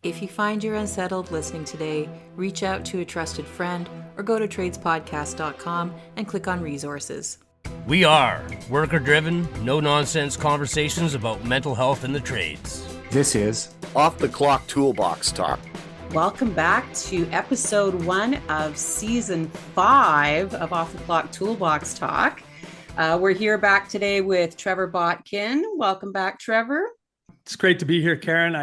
If you find you're unsettled listening today, reach out to a trusted friend or go to tradespodcast.com and click on resources. We are worker-driven, no-nonsense conversations about mental health in the trades. This is Off the Clock Toolbox Talk. Welcome back to episode 1 of season 5 of Off the Clock Toolbox Talk. We're here back today with Trevor Botkin. Welcome back, Trevor. It's great to be here, Karen.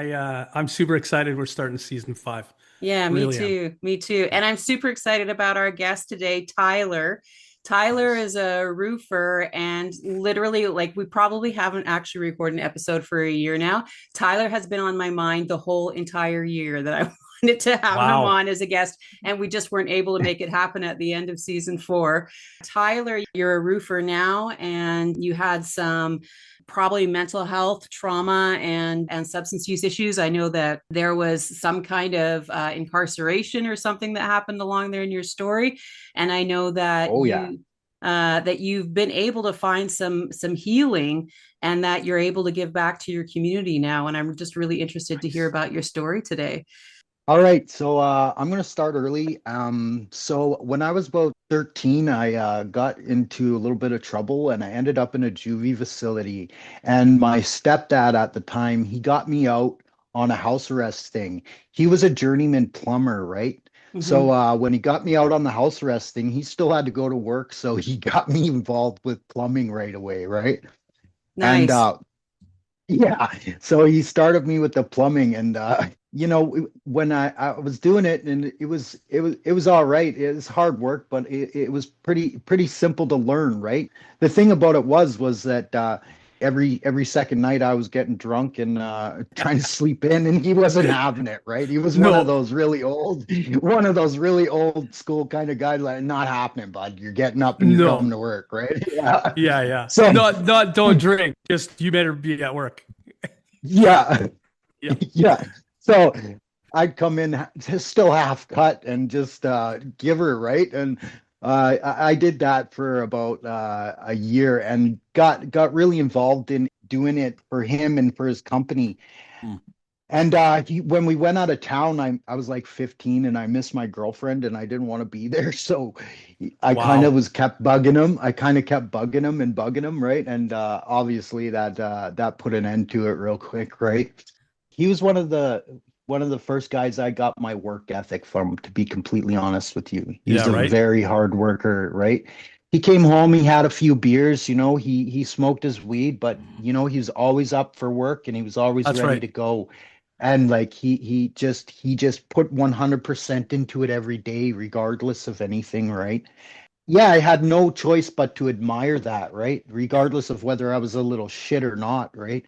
I'm super excited. We're starting season 5. Yeah, me too. Me too. And I'm super excited about our guest today, Tyler. Tyler is a roofer, and literally, we probably haven't actually recorded an episode for a year now. Tyler has been on my mind the whole entire year that I wanted to have him on as a guest, and we just weren't able to make it happen at the end of season 4. Tyler, you're a roofer now, and you had some probably mental health, trauma, and substance use issues. I know that there was some kind of incarceration or something that happened along there in your story. And I know that that you've been able to find some healing and that you're able to give back to your community now. And I'm just really interested to hear about your story today. All right, so I'm going to start early. So when I was about 13, I got into a little bit of trouble and I ended up in a juvie facility. And my stepdad at the time, he got me out on a house arrest thing. He was a journeyman plumber, right? Mm-hmm. So when he got me out on the house arrest thing, he still had to go to work. So he got me involved with plumbing right away, right? Nice. And yeah, so he started me with the plumbing, and when I was doing it, and it was all right. It was hard work, but it was pretty simple to learn, right? The thing about it was that every second night I was getting drunk and trying to sleep in, and he wasn't having it, right? He was one of those really old school kind of guys, like, not happening, bud. You're getting up and you're coming to work, right? Yeah. So not don't drink. Just you better be at work. Yeah. So I'd come in still half cut and just give her, right? And I did that for about a year and got really involved in doing it for him and for his company. And when we went out of town, I was like 15 and I missed my girlfriend and I didn't want to be there. So I kind of kept bugging him. I kind of kept bugging him, right? And obviously that put an end to it real quick, right? He was one of the first guys I got my work ethic from, to be completely honest with you. He was a very hard worker, right? He came home, he had a few beers, he smoked his weed, but he was always up for work and he was always ready to go. And he just put 100% into it every day, regardless of anything, right? Yeah, I had no choice but to admire that, right? Regardless of whether I was a little shit or not, right?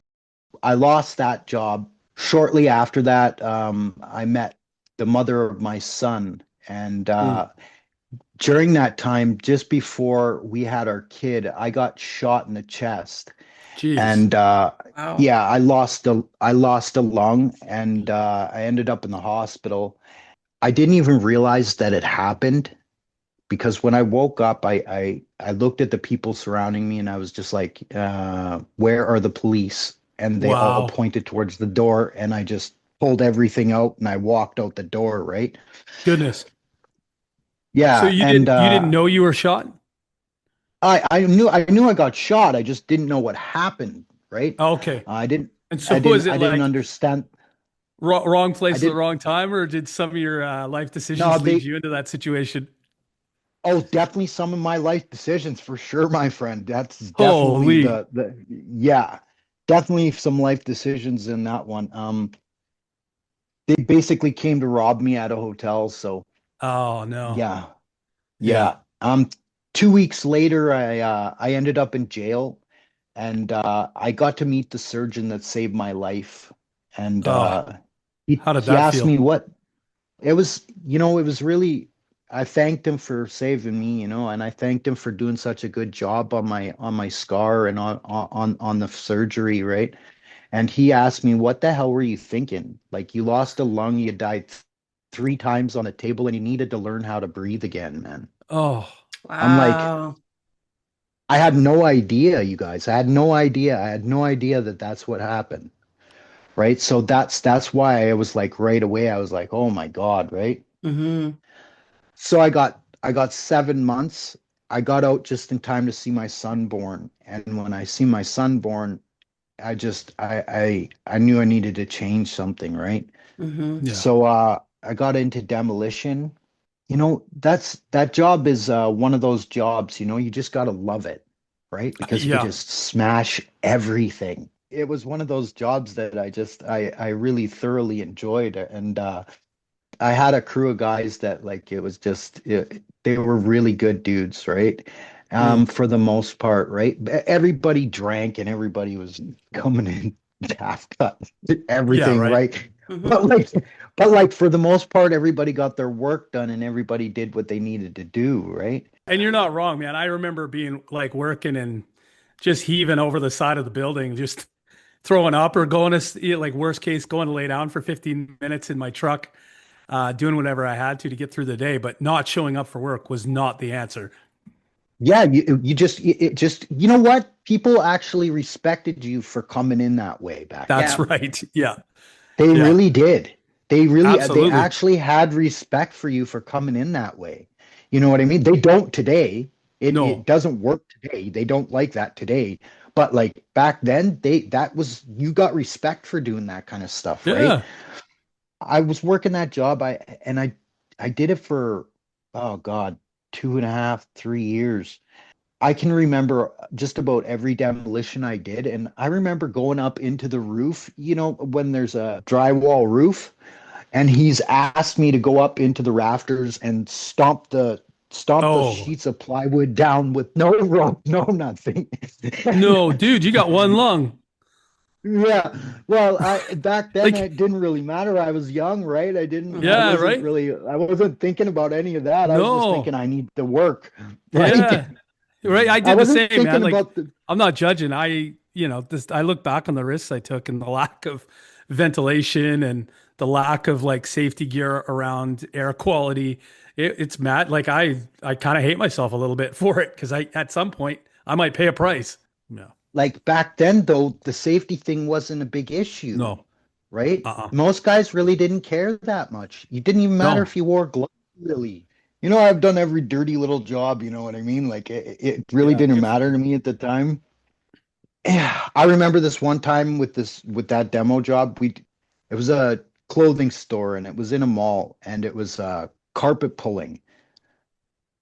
I lost that job. Shortly after that, I met the mother of my son. And during that time, just before we had our kid, I got shot in the chest. Jeez. And yeah, I lost a lung, and I ended up in the hospital. I didn't even realize that it happened, because when I woke up, I looked at the people surrounding me and I was just like, where are the police? And they all pointed towards the door, and I just pulled everything out and I walked out the door, right? Goodness. Yeah. So you didn't know you were shot? I knew I got shot. I just didn't know what happened, right? Okay. I didn't. And so I didn't understand. Wrong place at the wrong time, or did some of your life decisions lead you into that situation? Oh, definitely some of my life decisions, for sure, my friend. That's definitely definitely some life decisions in that one. They basically came to rob me at a hotel. So. Oh no. Yeah. 2 weeks later, I ended up in jail, and I got to meet the surgeon that saved my life. And how did he that asked feel? me what it was. It was really. I thanked him for saving me, and I thanked him for doing such a good job on my scar and on the surgery, right? And he asked me, what the hell were you thinking? Like, you lost a lung, you died 3 times on a table, and you needed to learn how to breathe again, man. Oh, wow. I'm like, I had no idea, you guys. I had no idea that that's what happened. right? So that's why I was like right away, I was like, oh my God, right? Mm-hmm. So I got 7 months. I got out just in time to see my son born. And when I see my son born, I knew I needed to change something, right? Mm-hmm. Yeah. So I got into demolition. That job is one of those jobs, you just gotta love it, right? Because you Yeah. just smash everything. It was one of those jobs that I really thoroughly enjoyed. And I had a crew of guys that like it was just they were really good dudes, right? Mm. For the most part, right? Everybody drank and everybody was coming in half cut, Yeah. everything, Right. right? But Mm-hmm. like, but like for the most part, everybody got their work done and everybody did what they needed to do, right? And you're not wrong, man. I remember being like working and just heaving over the side of the building, just throwing up or going to like worst case, going to lay down for 15 minutes in my truck, doing whatever I had to get through the day, but not showing up for work was not the answer. Yeah, you just it just you know what? People actually respected you for coming in that way back That's Yeah. then. right. Yeah. They Yeah. really did. They Absolutely. actually had respect for you for coming in that way. You know what I mean? They don't today. It No. doesn't work today. They don't like that today. But like back then, that was you got respect for doing that kind of stuff, right? Yeah. I was working that job. I did it for oh God, 2.5, 3 years. I can remember just about every demolition I did. And I remember going up into the roof, when there's a drywall roof, and he's asked me to go up into the rafters and stomp the Oh, sheets of plywood down with no rope, no nothing. no, dude, you got one lung. Yeah. Well, I back then Like, it didn't really matter. I was young, right? yeah, right? I wasn't thinking about any of that. I was just thinking No. I need to work, right? Yeah. Right. I I did the wasn't same, man. thinking Like, about the I'm not judging. I look back on the risks I took and the lack of ventilation and the lack of like safety gear around air quality. It's mad. Like, I kind of hate myself a little bit for it because at some point, I might pay a price. No, like back then though, the safety thing wasn't a big issue, no, right? uh-uh. Most guys really didn't care that much. It didn't even matter No. if you wore gloves, really. I've done every dirty little job, you know what I mean? Like it really Yeah. didn't Good for matter you. to me at the time. Yeah, I remember this one time with that demo job. It was a clothing store and it was in a mall and it was carpet pulling.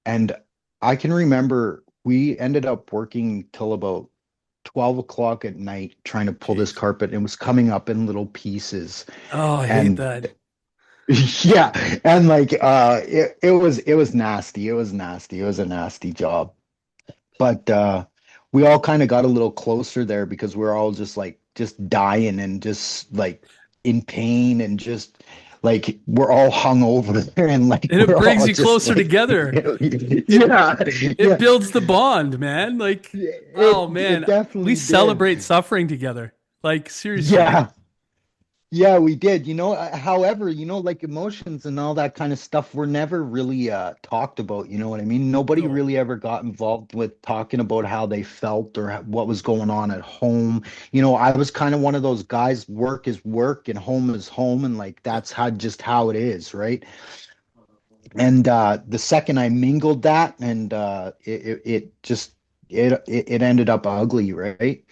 And I can remember we ended up working till about 12 o'clock at night trying to pull this Jeez. carpet. It was coming up in little pieces. Oh, I hate And that. yeah, and like it was nasty. It was nasty. It was a nasty job. But we all kind of got a little closer there because we're all just dying and just like in pain and just like we're all hung over there and like And it we're brings all you just closer like together. It yeah, it yeah. builds the bond, man. Like, oh It man, we definitely did. celebrate suffering together. Like, seriously. Yeah. Yeah, we did. However, like emotions and all that kind of stuff were never really talked about, you know what I mean? Nobody No. really ever got involved with talking about how they felt or what was going on at home. I was kind of one of those guys, work is work and home is home, and like Yeah. that's how it is, right? And the second I mingled that, and it just it ended up ugly, right?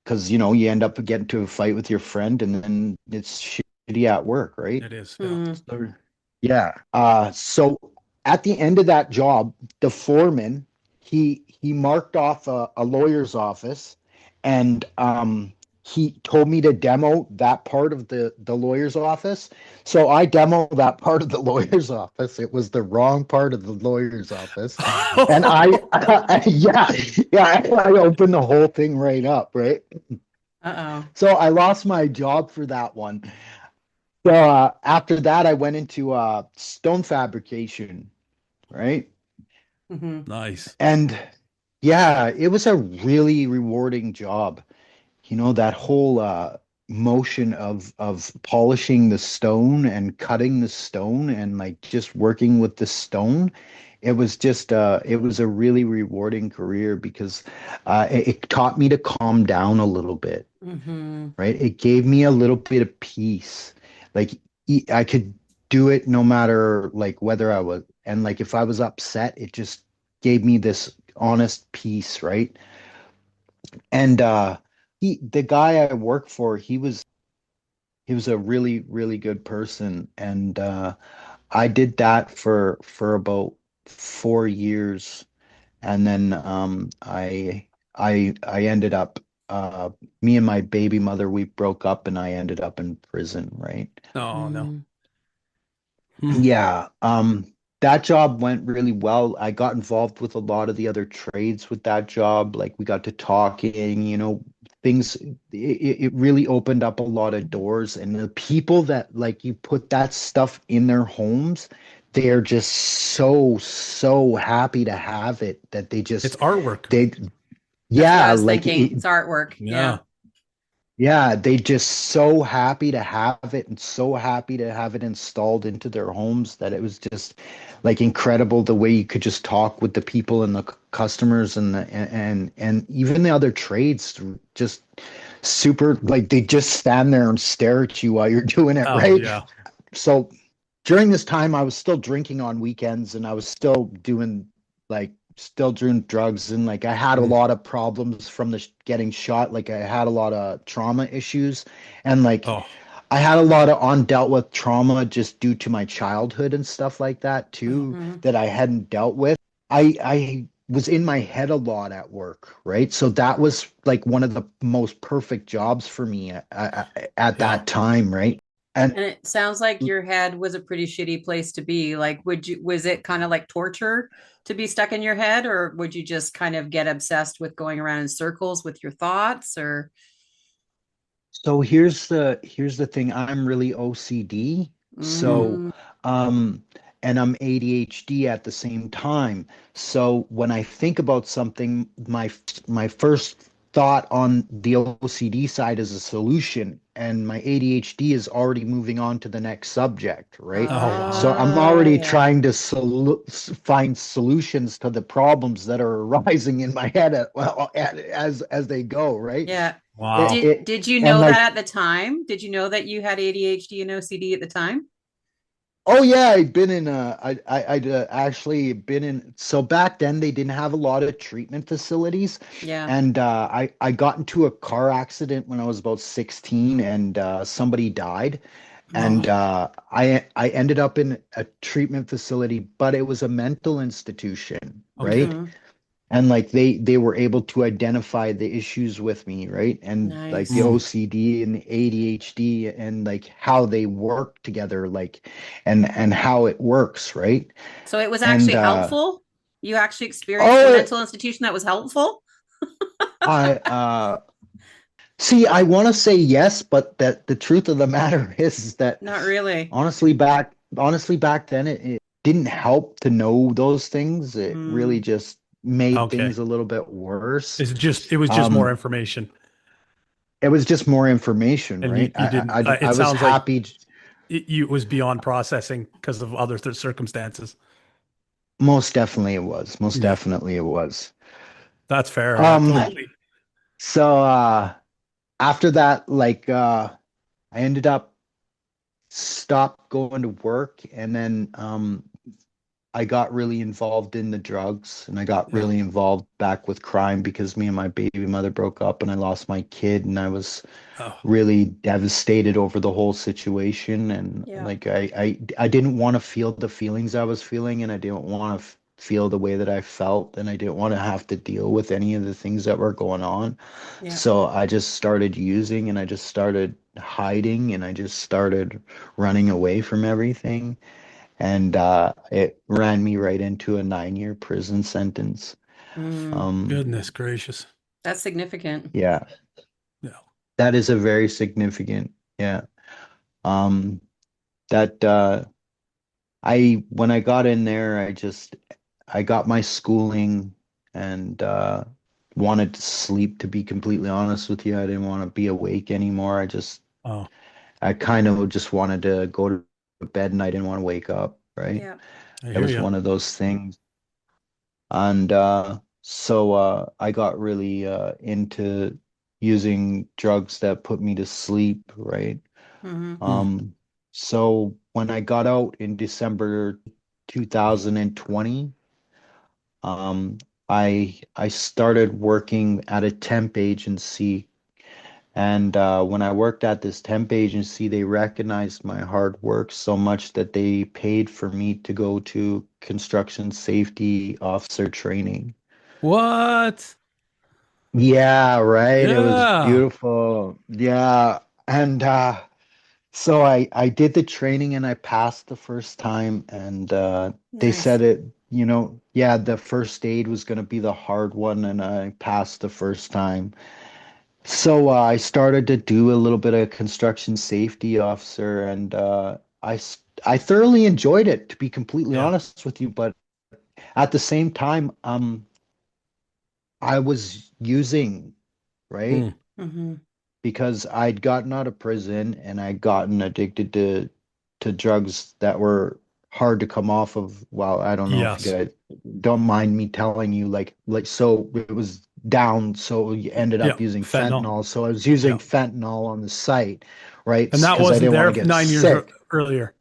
Because you end up getting to a fight with your friend and then it's shitty at work, right? It is. Yeah. Mm-hmm. So, yeah. So at the end of that job, the foreman, he marked off a lawyer's office, and he told me to demo that part of the lawyer's office. So I demoed that part of the lawyer's office. It was the wrong part of the lawyer's office. And yeah, yeah, I opened the whole thing right up, right? Uh-oh. So I lost my job for that one. So after that, I went into stone fabrication, right? Mm-hmm. Nice. And yeah, it was a really rewarding job. That whole motion of polishing the stone and cutting the stone and like just working with the stone. it was just it was a really rewarding career because it taught me to calm down a little bit, Mm-hmm. right? It gave me a little bit of peace. Like I could do it no matter like whether I was, and like if I was upset, it just gave me this honest peace, right? And the guy I work for, he was a really, really good person. And I did that for about 4 years. And then I ended up me and my baby mother, we broke up and I ended up in prison, right? Oh no. Mm. Hmm. Yeah, that job went really well. I got involved with a lot of the other trades with that job. Like we got to talking, things, it really opened up a lot of doors. And the people that like you put that stuff in their homes, they're just so, so happy to have it that It's artwork. they, That's what I yeah, was like thinking. It's artwork. Yeah. Yeah. yeah, they just so happy to have it and so happy to have it installed into their homes that it was just like incredible the way you could just talk with the people and the customers and and even the other trades just super like they just stand there and stare at you while you're doing it, Oh right? yeah. So during this time, I was still drinking on weekends and I was still doing still doing drugs and like I had a Mm. lot of problems from the getting shot. Like I had a lot of trauma issues and like Oh. I had a lot of undealt with trauma just due to my childhood and stuff like that too Mm-hmm. that I hadn't dealt with. I was in my head a lot at work, right? So that was like one of the most perfect jobs for me at Yeah. that time, right? And And it sounds like your head was a pretty shitty place to be. Like, was it kind of like torture to be stuck in your head, or would you just kind of get obsessed with going around in circles with your thoughts, or? so here's the thing. I'm really OCD. So Mm, um and I'm ADHD at the same time. So when I think about something, my first thought on the OCD side is a solution, and my ADHD is already moving on to the next subject, right? Oh So wow. I'm oh, already yeah. trying to find solutions to the problems that are arising in my head as they go, right? Yeah. It, Wow. it Did you and know that like at the time? Did you know that you had ADHD and OCD at the time? oh yeah, I'd been in I'd actually been in so back then they didn't have a lot of treatment facilities Yeah. and I got into a car accident when I was about 16 and somebody died and Oh. I ended up in a treatment facility, but it was a mental institution, Okay. right? Mm-hmm. And like they were able to identify the issues with me, right? And like the Nice. Mm. OCD and the ADHD and like how they work together, like and how it works, right? So it was And actually helpful. You actually experienced a oh mental institution that was helpful. I see I want to say yes, but that the truth of the matter is that Not really. honestly back then it didn't help to know those things. It really Mm. just made Okay. things a little bit worse. It was just more Um, information. It was just more information, And right? you didn't, I it was sounds like happy. it was beyond processing because of other circumstances. Most definitely it was. Most Yeah. definitely it was. That's fair. Yeah, Um, totally. so after that, like I ended up stopped going to work and then I got really involved in the drugs and I got Yeah. really involved back with crime because me and my baby mother broke up and I lost my kid and I was Oh, really devastated over the whole situation and Yeah. like I didn't want to feel the feelings I was feeling and I didn't want to feel the way that I felt and I didn't want to have to deal with any of the things that were going on. Yeah. So I just started using and I just started hiding and I just started running away from everything and it ran me right into a 9 year prison sentence. Mm. Um goodness gracious. That's significant. yeah, Yeah. that is a very significant, yeah. Um that I when I got in there, I got my schooling and wanted to sleep, to be completely honest with you. I didn't want to be awake anymore. Oh, I kind of just wanted to go to bed and I didn't want to wake up, right? Yeah. I It hear was you. one of those things. And I got really into using drugs that put me to sleep, right? Mm-hmm. Mm. So when I got out in December 2020, um, I started working at a temp agency. And when I worked at this temp agency, they recognized my hard work so much that they paid for me to go to construction safety officer training. What? Yeah, right. It was Yeah. beautiful. Yeah. And so I did the training and I passed the first time and they Nice. said it, yeah, the first aid was going to be the hard one and I passed the first time. So I started to do a little bit of construction safety officer and I thoroughly enjoyed it, to be completely Yeah. honest with you, but at the same time I was using, right? Mm. Mm-hmm. Because I'd gotten out of prison and I'd gotten addicted to drugs that were hard to come off of. Well, I don't know if you Yes. guys don't mind me telling you, like so it was down, so you ended Yeah. up using Fentanyl. fentanyl. So I was using Yeah. fentanyl on the site, right? And that Because I wasn't didn't want there to get 9 years sick. earlier.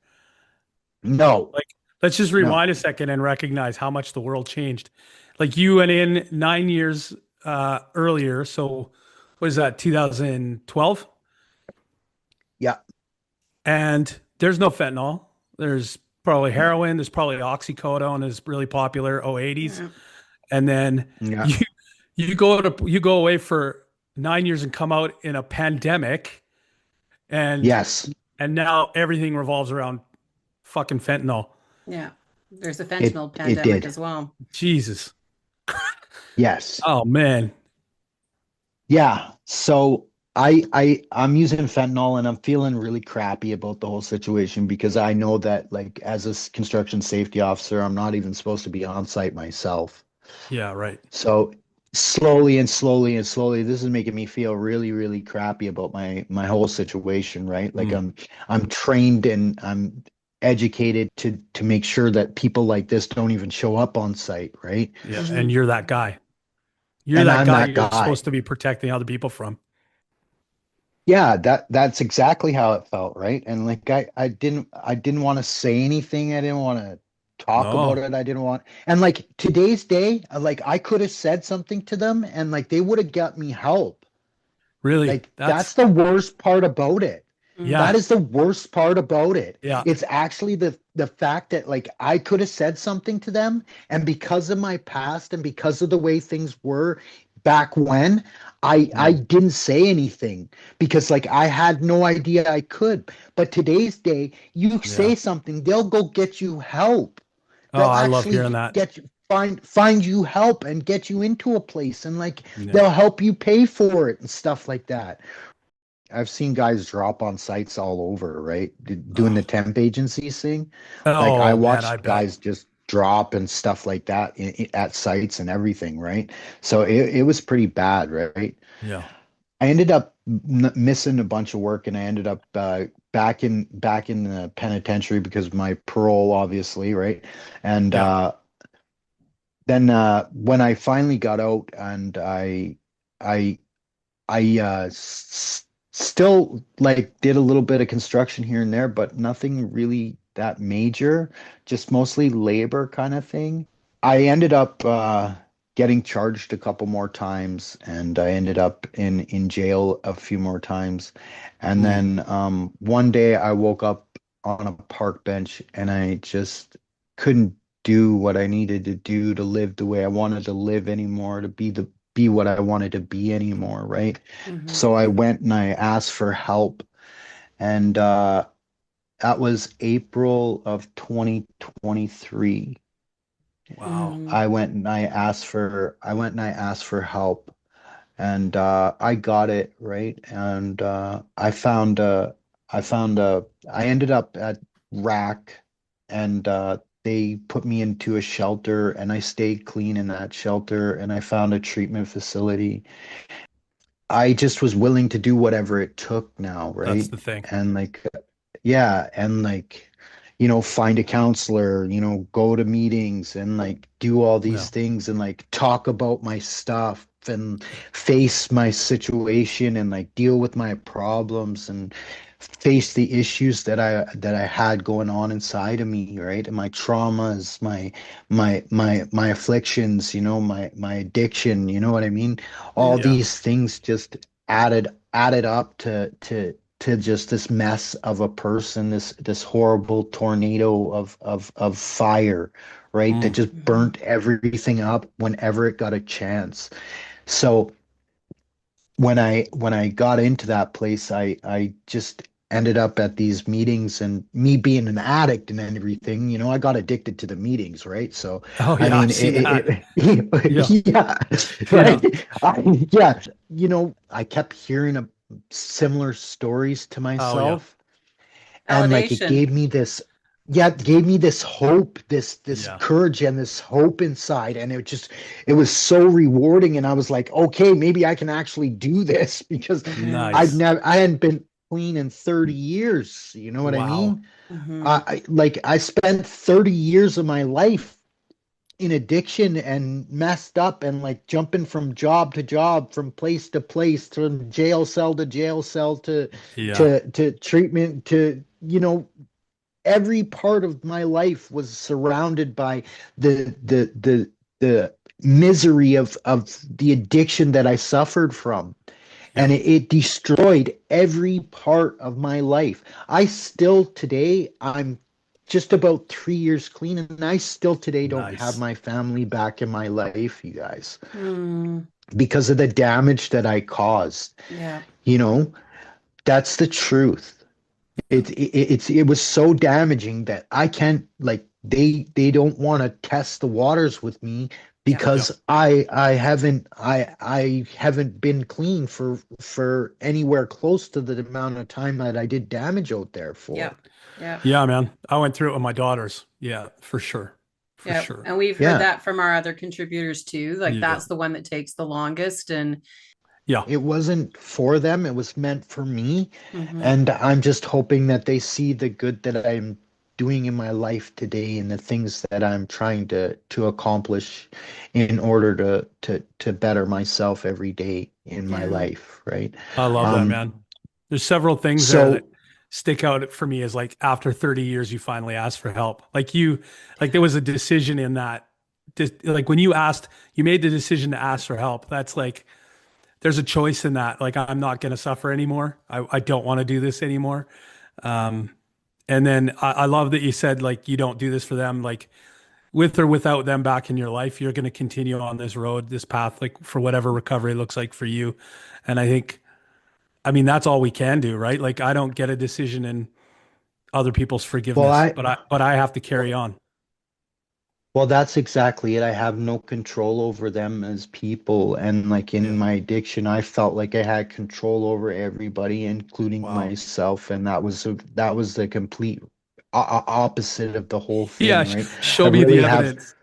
No, Like, let's just no, rewind a second and recognize how much the world changed. Like, you went in 9 years earlier. So, what is that, 2012? yeah, And there's no fentanyl. There's probably heroin. There's probably oxycodone is really popular, 80s. Yeah. And then yeah, you you go away for 9 years and come out in a pandemic, and yes, now everything revolves around fucking fentanyl. Yeah. There's a it fentanyl it pandemic did. as well. Jesus. Yes. Oh man. Yeah, so I'm using fentanyl and I'm feeling really crappy about the whole situation because I know that like as a construction safety officer, I'm not even supposed to be on site myself. Yeah, right. So slowly and slowly and slowly, this is making me feel really, really crappy about my whole situation, right? Like Mm. I'm trained and I'm educated to make sure that people like this don't even show up on site, right? Yeah, and Mm-hmm. you're that guy. You're And that I'm guy that you're guy. supposed to be protecting other people from. Yeah, that's exactly how it felt, right? And like I didn't want to say anything. I didn't want to talk about No, it. I didn't want and like today's day, like I could have said something to them and like they would have got me help. really. Like that's the worst part about it. Mm-hmm. That Yeah, is the worst part about it. yeah, It's actually the fact that like I could have said something to them, and because of my past and because of the way things were back when, I mm, didn't say anything because like I had no idea I could. But today's day, you yeah. say something, they'll go get you help. Oh, They'll I love hearing actually that. get you find you help and get you into a place and like Yeah. they'll help you pay for it and stuff like that. I've seen guys drop on sites all over, right? Doing Oh, the temp agencies thing. Like I oh man, I watched bet. guys just drop and stuff like that at sites and everything, right? So it was pretty bad, right? Yeah, I ended up missing a bunch of work and I ended up back in the penitentiary because of my parole, obviously, right? And yeah. then when I finally got out and I still like did a little bit of construction here and there, but nothing really that major, just mostly labor kind of thing. I ended up getting charged a couple more times and I ended up in jail a few more times. And Mm. then one day I woke up on a park bench and I just couldn't do what I needed to do to live the way I wanted to live anymore, to be what I wanted to be anymore, right? Mm-hmm. So I went and I asked for help, and that was April of 2023. Wow. Mm-hmm. I went and I asked for help, and I got it, right? And I ended up at RAC, and they put me into a shelter, and I stayed clean in that shelter, and I found a treatment facility. I just was willing to do whatever it took now, That's right? the thing. And like, yeah, and like, find a counselor, go to meetings and like do all Yeah. these things and like talk about my stuff and face my situation and like deal with my problems and face the issues that I had going on inside of me, right? And my traumas, my afflictions, my addiction, you know what I mean? All Yeah. Yeah. these things just added up to just this mess of a person, this horrible tornado of fire, right? That Mm. just Mhm. burnt everything up whenever it got a chance. So when I got into that place, I just ended up at these meetings, and me being an addict and everything, I got addicted to the meetings, right? So Oh I yeah, I've mean, seen that. Yeah. yeah, Yeah. right. Yeah, I kept hearing similar stories to Oh yeah. myself, and like it Validation. gave me this, yeah, it gave me this hope, this Yeah. courage and this hope inside, and it was so rewarding, and I was like, okay, maybe I can actually do this because Hmm. Nice. I hadn't been clean in 30 years, you know what I Wow. mean? Hmm. I spent 30 years of my life in addiction and messed up and like jumping from job to job, from place to place, from jail cell to jail cell to Yeah. to treatment to every part of my life was surrounded by the misery of the addiction that I suffered from. Yeah. And it destroyed every part of my life. I still today, I'm just about 3 years clean, and I still today don't have Nice. my family back in my life, you guys, Mm. because of the damage that I caused. Yeah. You know, that's the truth. It was so damaging that I can't, like, they don't want to test the waters with me Yeah. Yeah. because I haven't been clean for anywhere close to the amount of time that I did damage out there Yeah. for. Yeah. Yeah, man. I went through it with my daughters. Yeah, for sure. For Yeah. sure. And we've heard Yeah, that from our other contributors too. Like Yeah. that's the one that takes the longest. And Yeah. it wasn't for them, it was meant for me. hmm And I'm just hoping that they see the good that I'm doing in my life today and the things that I'm trying to accomplish in order to better myself every day in my yeah. life, right? I love that, Um, man. There's several things there that so stick out for me as like after 30 years, you finally asked for help. Like there was a decision in that. Like when you made the decision to ask for help. That's like, there's a choice in that. Like, I'm not going to suffer anymore. I don't want to do this anymore. Um, and then I love that you said, like, you don't do this for them. Like, with or without them back in your life, you're going to continue on this road, this path, like for whatever recovery looks like for you. And I think, I mean, that's all we can do, right? Like, I don't get a decision in other people's well forgiveness, I but I have to carry on. Well, that's exactly it. I have no control over them as people. And like in Yeah. my addiction, I felt like I had control over everybody, including Wow. myself. And that was the complete opposite of the whole Yeah. thing, right? I Show me the really have, evidence.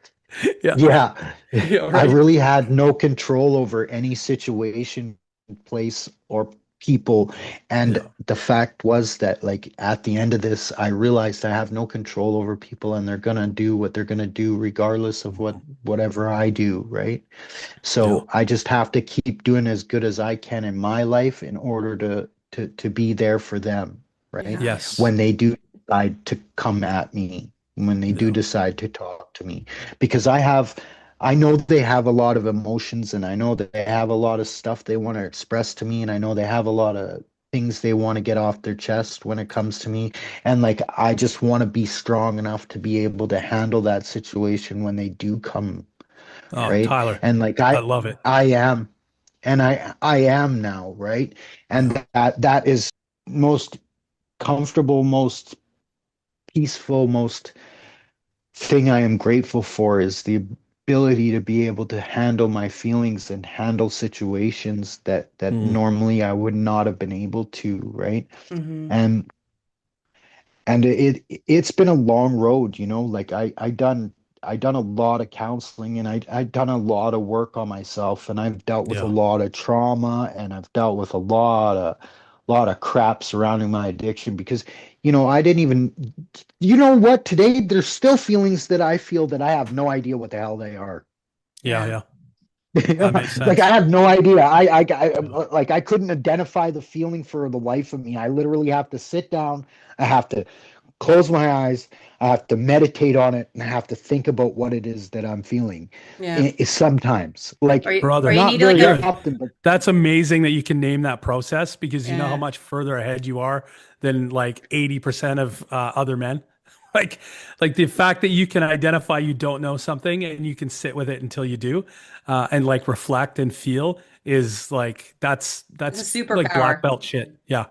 Yeah. yeah, Yeah. I Right. really had no control over any situation, place, or people. And Yeah. the fact was that, like, at the end of this, I realized I have no control over people, and they're gonna do what they're gonna do, regardless of whatever I do, right? Yeah. So I just have to keep doing as good as I can in my life in order to be there for them, right? Yeah. Yes. When they do decide to come at me, when they do Yeah. decide to talk to me, because I know they have a lot of emotions, and I know that they have a lot of stuff they want to express to me, and I know they have a lot of things they want to get off their chest when it comes to me. And like, I just want to be strong enough to be able to handle that situation when they do come, Oh, right? Tyler, And like, I love it. I am, and I am now, right? Yeah. And that is most comfortable, most peaceful, most thing I am grateful for is the ability to be able to handle my feelings and handle situations that Mm. normally I would not have been able to, right? hmm And it's been a long road, like I done a lot of counseling, and I done a lot of work on myself, and I've dealt with a Yeah. lot of trauma, and I've dealt with a lot of crap surrounding my addiction because I didn't even you know what? Today, there's still feelings that I feel that I have no idea what the hell they are. Yeah, Yeah. yeah. That makes Like I sense. have no idea. Like I couldn't identify the feeling for the life of me. I literally have to sit down. I have to close my eyes. I have to meditate on it, and I have to think about what it is that I'm feeling. Yeah. Sometimes, Or like you Brother, not need like very a you're often, but that's amazing that you can name that process because you know how yeah. much further ahead you are than like 80% of other men. Like, like the fact that you can identify you don't know something and you can sit with it until you do, and like reflect and feel is like It's that's a like black superpower. belt shit. Yeah.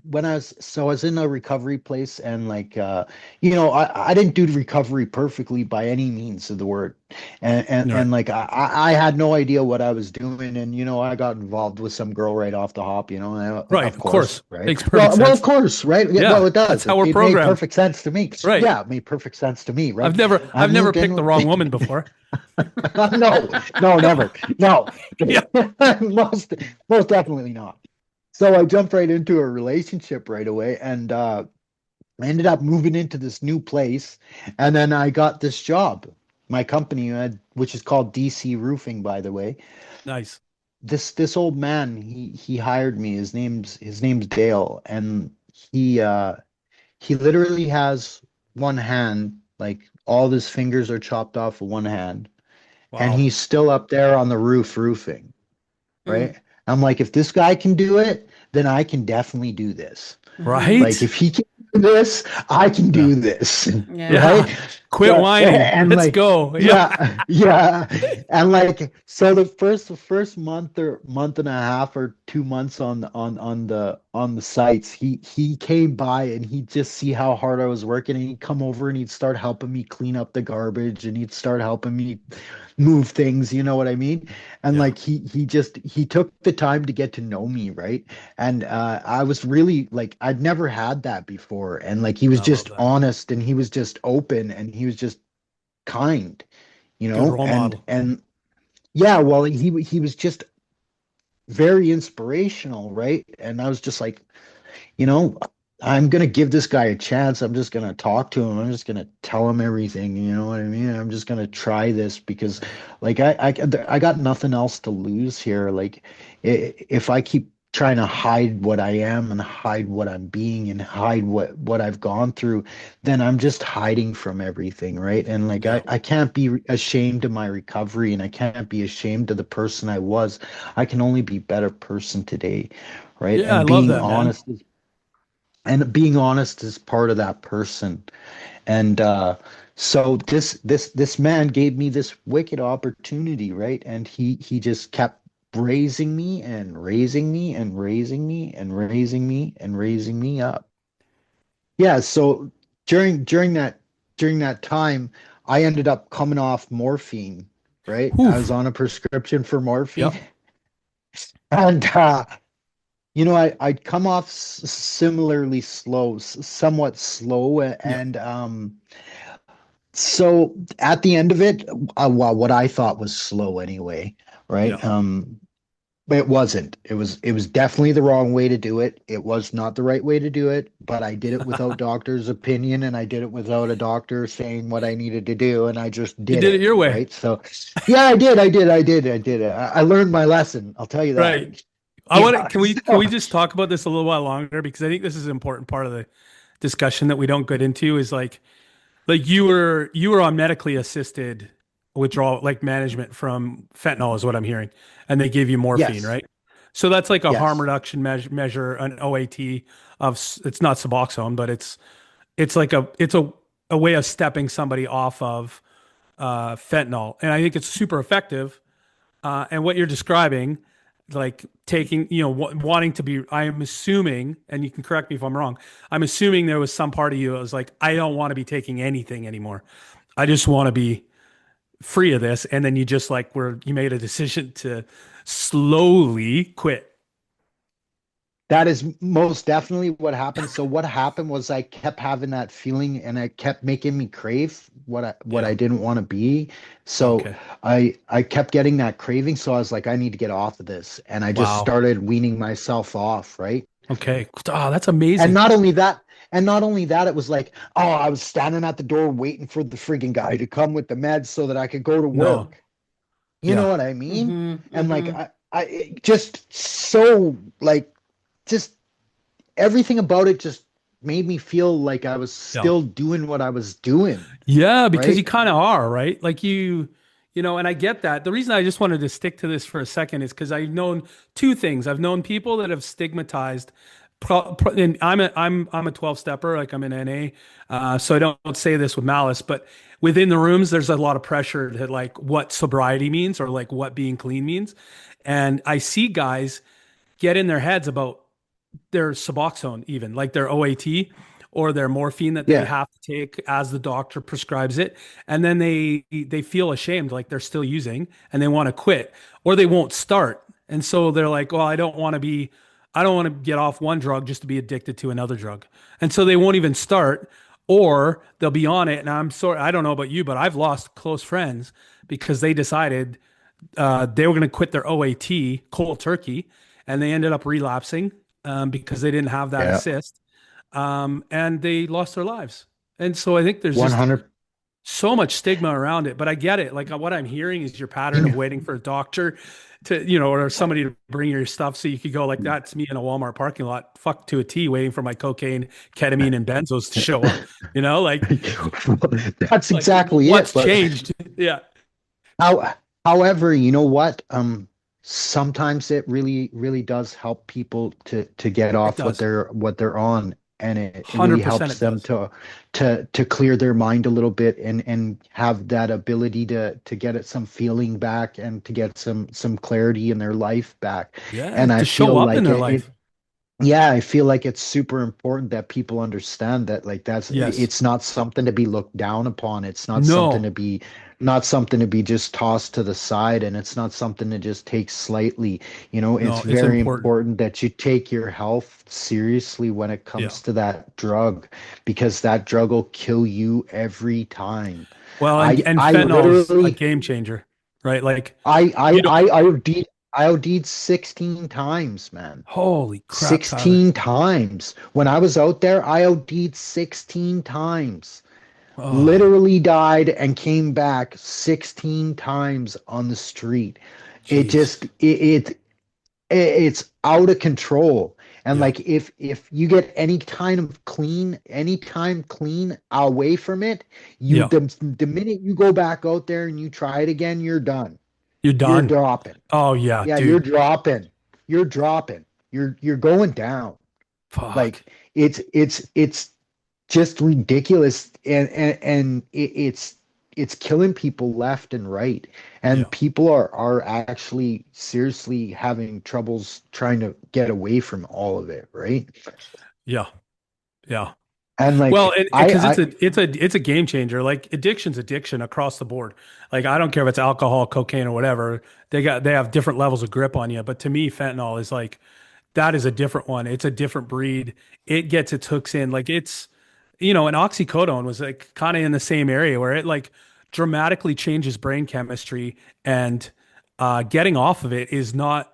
when I was in a recovery place, and like you know, I didn't do the recovery perfectly by any means of the word, All right. and like I had no idea what I was doing, and you know, I got involved with some girl right off the hop, you know, Right. of Of course, course. right? Makes perfect Well, of sense. course, right? Yeah, well, Yeah. it That's does. how we're It made programmed. perfect sense to me. Right. Yeah, it made perfect sense to me, I've right? never I I've never moved picked in the with wrong woman before. no, no, never, no, Yeah. most most definitely not. So I jumped right into a relationship right away, and I ended up moving into this new place, and then I got this job. My company, which is called DC Roofing, by the way. Nice. This old man, he hired me. His name's Dale, and he literally has one hand, like all of his fingers are chopped off of one hand, and Wow. he's still up there on the roof roofing, Mm. right? I'm like, if this guy can do it, then I can definitely do this. Hmm. Like Right? if he can do this, I can Yeah. do this, Yeah. right? Yeah. Quit So, whining. and Let's like, go. Yeah. yeah, and like, so the first month or month and a half or 2 months on the sites, he came by and he'd just see how hard I was working, and he'd come over and he'd start helping me clean up the garbage, and he'd start helping me move things, you know what I mean? And Yeah. like he took the time to get to know me, right? And I was really like, I'd never had that before, and like he was I love just that. honest, and he was just open, and he was just kind, you Good know? role model. And yeah, well, he was just very inspirational, right? And I was just like, you know, I'm gonna give this guy a chance. I'm just gonna talk to him. I'm just gonna tell him everything. You know what I mean? I'm just gonna try this because, like, I got nothing else to lose here. Like, if I keep trying to hide what I am and hide what I'm being and hide what I've gone through, then I'm just hiding from everything, right? And like, Yeah. I can't be ashamed of my recovery, and I can't be ashamed of the person I was. I can only be a better person today, right? Yeah, I love that, man. And being honest is part of that person. And so this man gave me this wicked opportunity, right? And he just kept raising me and raising me and raising me and raising me and raising me up. Yeah, so during that time, I ended up coming off morphine, right? Whew. I was on a prescription for morphine, Yep. and you know, I'd come off similarly slow, somewhat slow, Yep. and so at the end of it, well, what I thought was slow anyway, right? Yeah. But it wasn't. It was definitely the wrong way to do it. It was not the right way to do it, but I did it without doctor's opinion, and I did it without a doctor saying what I needed to do, and I just You did did it it, your way. right? So, yeah, I did. I learned my lesson. I'll tell you that. Right. I want to, Yeah. can we just talk about this a little while longer because I think this is an important part of the discussion that we don't get into is like you were on medically assisted withdrawal like management from fentanyl is what I'm hearing, and they gave you morphine, Yes. right? So that's like a harm Yes. reduction measure, an OAT of it's not Suboxone, but it's like a way of stepping somebody off of fentanyl, and I think it's super effective. And what you're describing, like taking, wanting to be, I am assuming, and you can correct me if I'm wrong, I'm assuming there was some part of you that was like, I don't want to be taking anything anymore. I just want to be free of this. And then you just like you made a decision to slowly quit. That is most definitely what happened. So what happened was I kept having that feeling, and it kept making me crave what Yeah. I didn't want to be. So Okay. I kept getting that craving. So I was like, I need to get off of this. And I just Wow. started weaning myself off, right? Okay. Oh, that's And amazing. not only that, And not only that, it was like, oh, I was standing at the door waiting for the frigging guy to come with the meds so that I could go to No. work. You know Yeah. what I mean? Hmm. And like Hmm. it just so like just everything about it just made me feel like I was Yeah. still doing what I was doing, Yeah, because you right? kind of are, right? Like and I get that. The reason I just wanted to stick to this for a second is because I've known two things. I've known people that have stigmatized, and I'm a 12 stepper, like I'm in NA, so I don't say this with malice, but within the rooms, there's a lot of pressure to like what sobriety means or like what being clean means, and I see guys get in their heads about their Suboxone, even like their OAT or their morphine that they Yeah. have to take as the doctor prescribes it, and then they feel ashamed, like they're still using, and they want to quit or they won't start, and so they're like, well, I don't want to get off one drug just to be addicted to another drug, and so they won't even start. Or they'll be on it, and I'm sorry, I don't know about you, but I've lost close friends because they decided they were going to quit their OAT cold turkey, and they ended up relapsing because they didn't have that Yeah. assist, and they lost their lives. And so I think there's just 100. so much stigma around it. But I get it. Like what I'm hearing is your pattern of waiting for a doctor to, or somebody to bring your stuff so you could go like that's me in a Walmart parking lot, fuck to a T, waiting for my cocaine, ketamine, and benzos to show up. Like That's like exactly it. what's But changed? Yeah, how, however, you know what? Sometimes it really, really does help people to get it off does. what they're on, and it really 100% helps it them does. to clear their mind a little bit and have that ability to get it some feeling back and to get some clarity in their life back. Yeah, And I to show feel up in like their it life. yeah, I feel like it's super important that people understand that like Yes. it's not something to be looked down upon. It's No, not something to be just tossed to the side, and it's not something to just take slightly. It's no, it's very important. important that you take your health seriously when it Yeah. comes to that drug, because that drug will kill you every time. Well, and I fentanyl's a literally game changer, right? Like I I you don't. I I I OD'd 16 times, man. Holy crap, Tyler. 16 times. When I was out there, I OD'd 16 times. Oh, Literally died and came back 16 times on the street. It jeez. just it's out of control. And Yeah. like if you get any time clean away from it, Yeah. the minute you go back out there and you try it again, you're done. You're You're done. dropping. Oh yeah, Yeah, you're dude. dropping. You're dropping. You're going down. Fuck. Like it's just ridiculous, and it's killing people left and right, and Yeah. people are actually seriously having troubles trying to get away from all of it, right? Yeah. Yeah. And Well, like because I it's a game changer. Like addiction's addiction across the board. Like I don't care if it's alcohol, cocaine, or whatever. They have different levels of grip on you. But to me, fentanyl is like that is a different one. It's a different breed. It gets its hooks in. Like and oxycodone was like kind of in the same area where it like dramatically changes brain chemistry, and getting off of it is not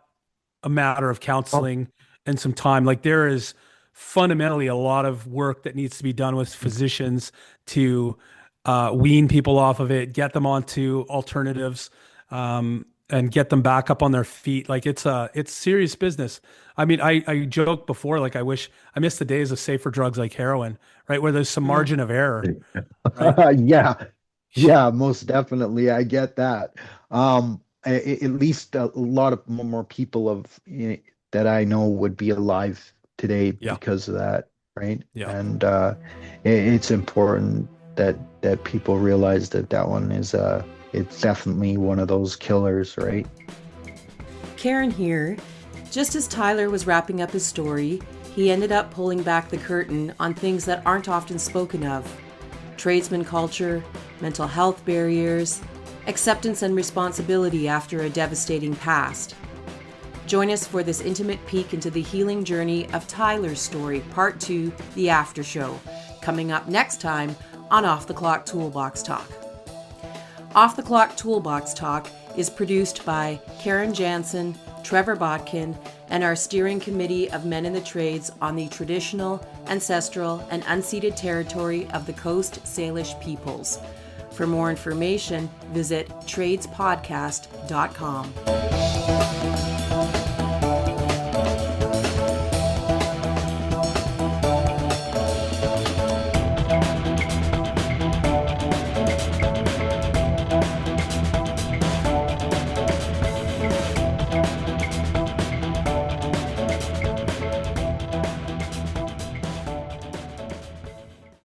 a matter of oh, counseling and some time. Like there is fundamentally a lot of work that needs to be done with physicians to wean people off of it, get them onto alternatives, and get them back up on their feet. Like it's serious business. I mean, I joked before, like I miss the days of safer drugs like heroin, right? Where there's some Mm. margin of error, right? yeah, yeah, most definitely. I get that. At least a lot of more people that I know would be alive today Yeah, because of that, right? yeah. And it's important that people realize that one is it's definitely one of those killers, right? Karen here. Just as Tyler was wrapping up his story, he ended up pulling back the curtain on things that aren't often spoken of: tradesman culture, mental health barriers, acceptance and responsibility after a devastating past. Join us for this intimate peek into the healing journey of Tyler's story, Part 2, The Aftershow, coming up next time on Off the Clock Toolbox Talk. Off the Clock Toolbox Talk is produced by Karen Jansen, Trevor Botkin, and our steering committee of men in the trades on the traditional ancestral, and unceded territory of the Coast Salish peoples. For more information, visit tradespodcast.com.